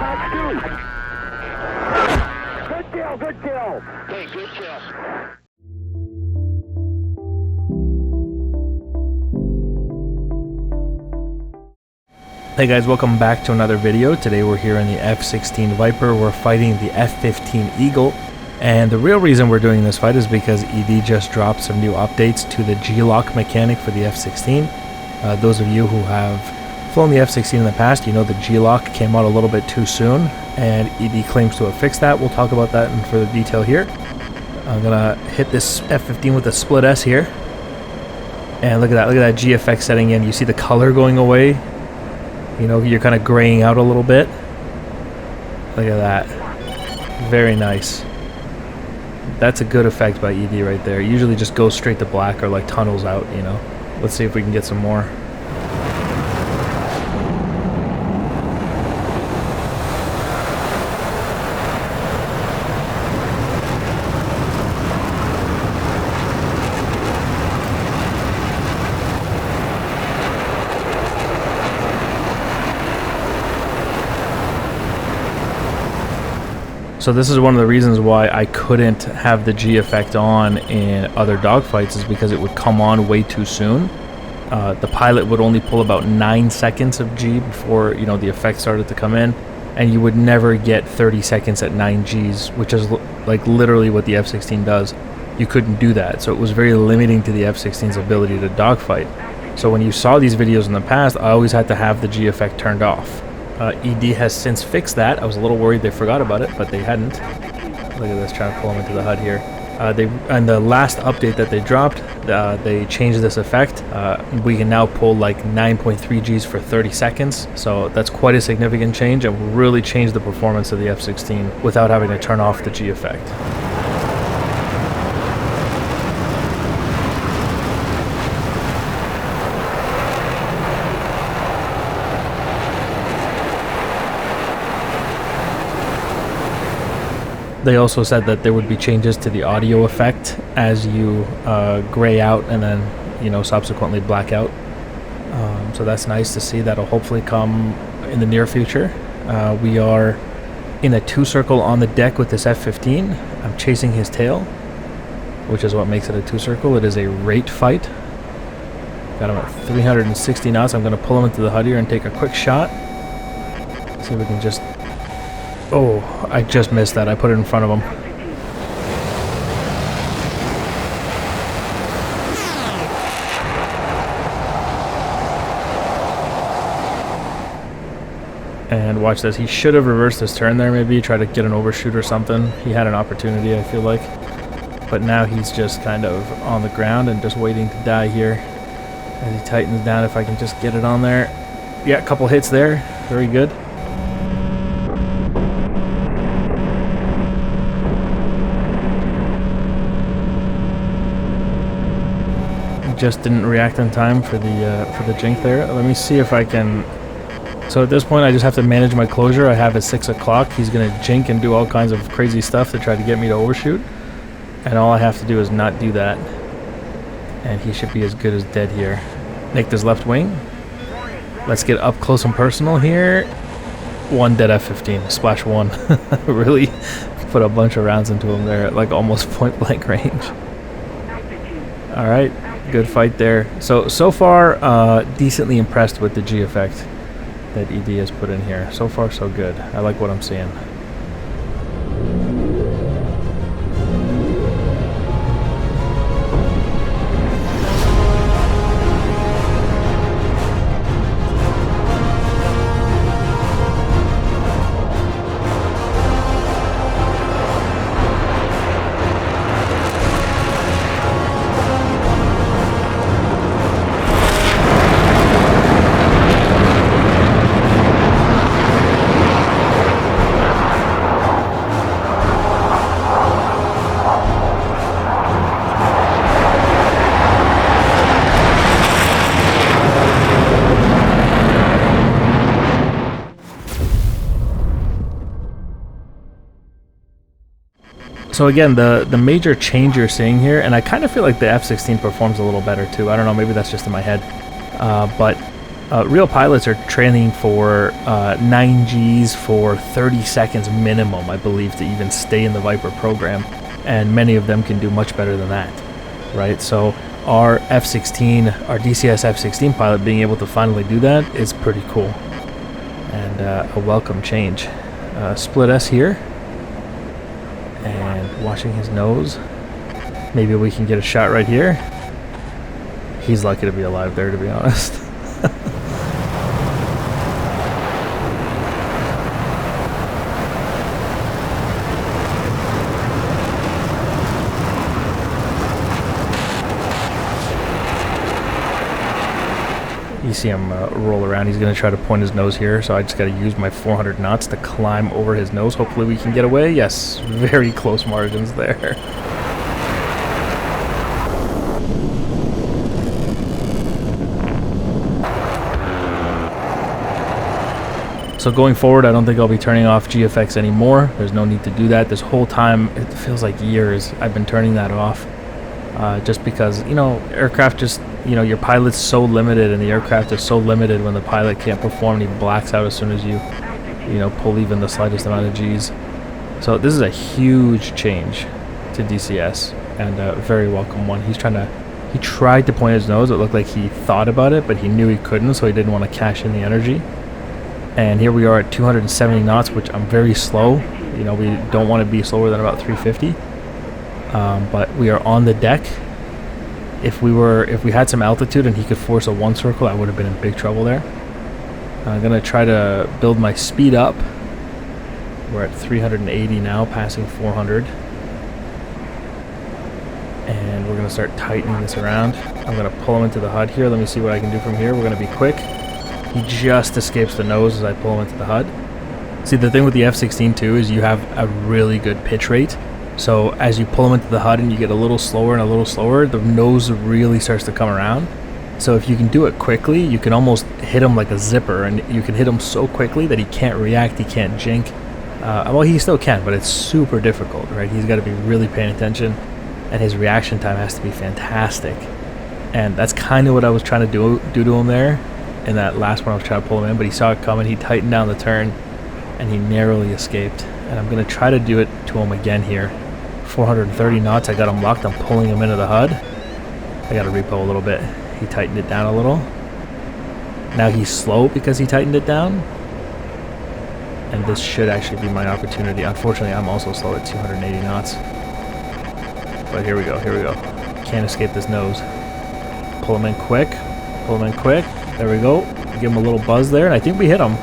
Good kill, good kill. Hey, good kill. Hey guys, welcome back to another video. Today we're here in the F-16 Viper. We're fighting the F-15 Eagle. And the real reason we're doing this fight is because ED just dropped some new updates to the G-LOC mechanic for the F-16. Those of you who have flown the F-16 in the past, you know the G-LOC came out a little bit too soon, and ED claims to have fixed that. We'll talk about that in further detail here. I'm gonna hit this F-15 with a split S here. And look at that G effect setting in. You see the color going away. You know, you're kind of graying out a little bit. Look at that. Very nice. That's a good effect by ED right there. It usually just goes straight to black or like tunnels out, you know. Let's see if we can get some more. So this is one of the reasons why I couldn't have the G effect on in other dogfights, is because it would come on way too soon. The pilot would only pull about 9 seconds of G before, you know, the effect started to come in, and you would never get 30 seconds at 9 Gs, which is like literally what the F-16 does. You couldn't do that, so it was very limiting to the F-16's ability to dogfight. So when you saw these videos in the past, I always had to have the G effect turned off. ED has since fixed that. I was a little worried they forgot about it, but they hadn't. Look at this, trying to pull them into the HUD here. And the last update that they dropped, they changed this effect. We can now pull like 9.3 Gs for 30 seconds. So that's quite a significant change, and will really change the performance of the F-16 without having to turn off the G effect. They also said that there would be changes to the audio effect as you gray out and then, you know, subsequently black out. So that's nice to see. That'll hopefully come in the near future. We are in a 2-circle on the deck with this F-15. I'm chasing his tail, which is what makes it a 2-circle. It is a rate fight. Got him at 360 knots. I'm going to pull him into the HUD here and take a quick shot. See if we can just... Oh, I just missed that. I put it in front of him. And watch this. He should have reversed his turn there, maybe. Try to get an overshoot or something. He had an opportunity, I feel like. But now he's just kind of on the ground and just waiting to die here. As he tightens down, if I can just get it on there. Yeah, a couple hits there. Very good. Just didn't react in time for the jink there. Let me see if I can. So at this point I just have to manage my closure. I have at 6 o'clock. He's gonna jink and do all kinds of crazy stuff to try to get me to overshoot, and all I have to do is not do that, and he should be as good as dead here. Make this left wing. Let's get up close and personal here. One dead F-15. Splash 1. Really put a bunch of rounds into him there at like almost point blank range. All right. Good fight there. So far, decently impressed with the G effect that ED has put in here. So far, so good. I like what I'm seeing. So again, the major change you're seeing here, and I kind of feel like the F-16 performs a little better too. I don't know, maybe that's just in my head. But Real pilots are training for 9 Gs for 30 seconds minimum, I believe, to even stay in the Viper program, and many of them can do much better than that, right? So our F-16, our DCS F-16 pilot being able to finally do that is pretty cool, and a welcome change. Split S here, and watching his nose. Maybe we can get a shot right here. He's lucky to be alive there, to be honest. You see him roll around. He's going to try to point his nose here, so I just got to use my 400 knots to climb over his nose. Hopefully we can get away. Yes, very close margins there. So going forward, I don't think I'll be turning off GFX anymore. There's no need to do that. This whole time, it feels like years, I've been turning that off. Just because, you know, aircraft just, you know, your pilot's so limited and the aircraft is so limited when the pilot can't perform and he blacks out as soon as you know, pull even the slightest amount of Gs. So this is a huge change to DCS, and a very welcome one. He tried to point his nose. It looked like he thought about it, but he knew he couldn't, so he didn't want to cash in the energy. And here we are at 270 knots, which I'm very slow. You know, we don't want to be slower than about 350. But we are on the deck. If we had some altitude and he could force a 1 circle, I would have been in big trouble there. I'm gonna try to build my speed up. We're at 380 now, passing 400. And we're gonna start tightening this around. I'm gonna pull him into the HUD here. Let me see what I can do from here. We're gonna be quick. He just escapes the nose as I pull him into the HUD. See, the thing with the F-16 too is you have a really good pitch rate. So as you pull him into the HUD and you get a little slower and a little slower, the nose really starts to come around. So if you can do it quickly, you can almost hit him like a zipper, and you can hit him so quickly that he can't react, he can't jink. Well, he still can, but it's super difficult, right? He's got to be really paying attention, and his reaction time has to be fantastic. And that's kind of what I was trying to do to him there. In that last one I was trying to pull him in, but he saw it coming, he tightened down the turn, and he narrowly escaped. And I'm going to try to do it to him again here. 430 knots, I got him locked, I'm pulling him into the HUD. I got to repo a little bit. He tightened it down a little. Now he's slow because he tightened it down. And this should actually be my opportunity. Unfortunately, I'm also slow at 280 knots. But here we go, here we go. Can't escape this nose. Pull him in quick, pull him in quick. There we go. Give him a little buzz there, and I think we hit him.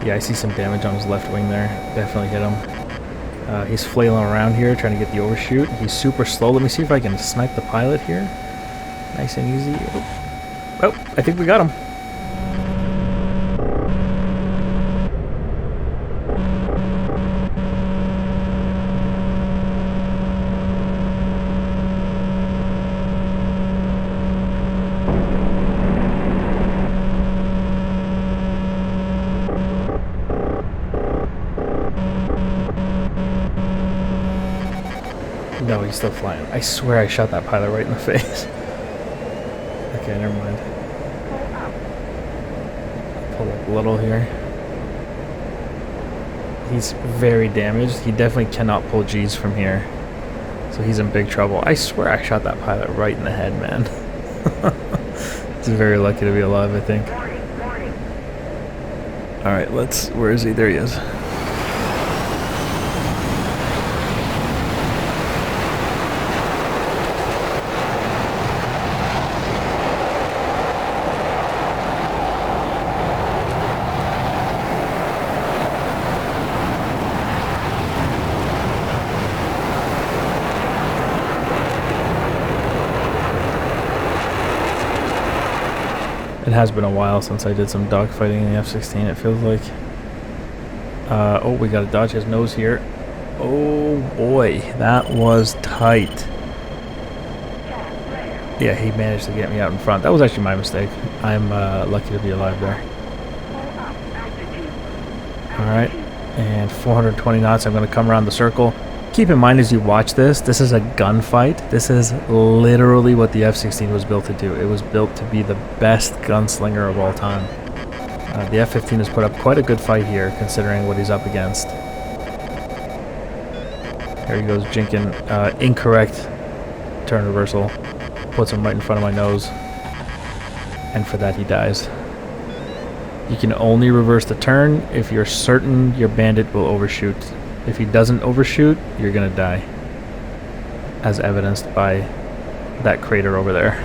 Yeah, I see some damage on his left wing there. Definitely hit him. He's flailing around here, trying to get the overshoot. He's super slow. Let me see if I can snipe the pilot here. Nice and easy. Oh, I think we got him. No, he's still flying. I swear I shot that pilot right in the face. Okay, never mind. Pull up a little here. He's very damaged. He definitely cannot pull G's from here. So he's in big trouble. I swear I shot that pilot right in the head, man. He's very lucky to be alive, I think. Alright, where is he? There he is. It has been a while since I did some dogfighting in the F-16, it feels like. Oh, we gotta dodge his nose here. Oh boy, that was tight. Yeah, he managed to get me out in front. That was actually my mistake. I'm lucky to be alive there. Alright, And 420 knots, I'm going to come around the circle. Keep in mind as you watch this, this is a gunfight. This is literally what the F-16 was built to do. It was built to be the best gunslinger of all time. The F-15 has put up quite a good fight here, considering what he's up against. There he goes, jinking. Incorrect turn reversal. Puts him right in front of my nose. And for that, he dies. You can only reverse the turn if you're certain your bandit will overshoot. If he doesn't overshoot, you're gonna die. As evidenced by that crater over there.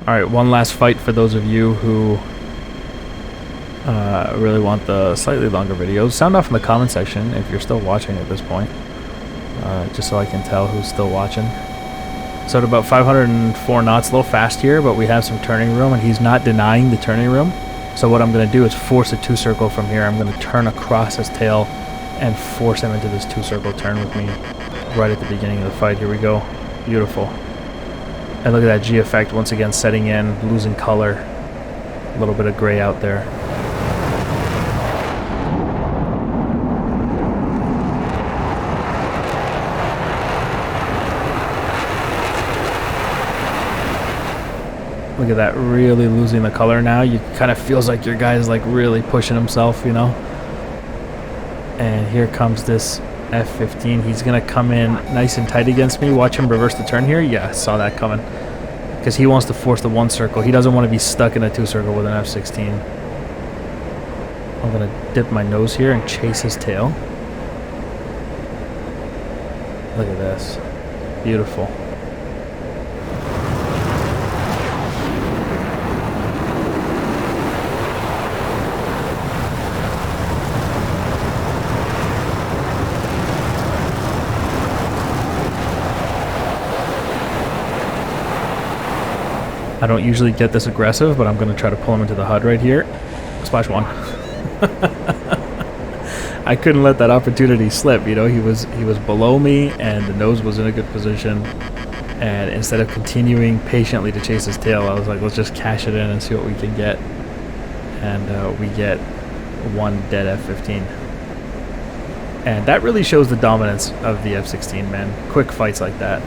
Alright, one last fight for those of you who really want the slightly longer videos. Sound off in the comment section if you're still watching at this point, just so I can tell who's still watching. So at about 504 knots, a little fast here, but we have some turning room, and he's not denying the turning room. So what I'm going to do is force a two-circle from here. I'm going to turn across his tail and force him into this two-circle turn with me right at the beginning of the fight. Here we go. Beautiful. And look at that G effect once again setting in, losing color. A little bit of gray out there. Look at that, really losing the color now. You kind of feels like your guy's like really pushing himself, you know. And here comes this F-15. He's gonna come in nice and tight against me. Watch him reverse the turn here. Yeah, I saw that coming. Because he wants to force the one circle. He doesn't want to be stuck in a two circle with an F-16. I'm gonna dip my nose here and chase his tail. Look at this. Beautiful. I don't usually get this aggressive, but I'm going to try to pull him into the HUD right here. Splash one. I couldn't let that opportunity slip, you know. He was below me, and the nose was in a good position. And instead of continuing patiently to chase his tail, I was like, let's just cash it in and see what we can get. And we get one dead F-15. And that really shows the dominance of the F-16, man. Quick fights like that.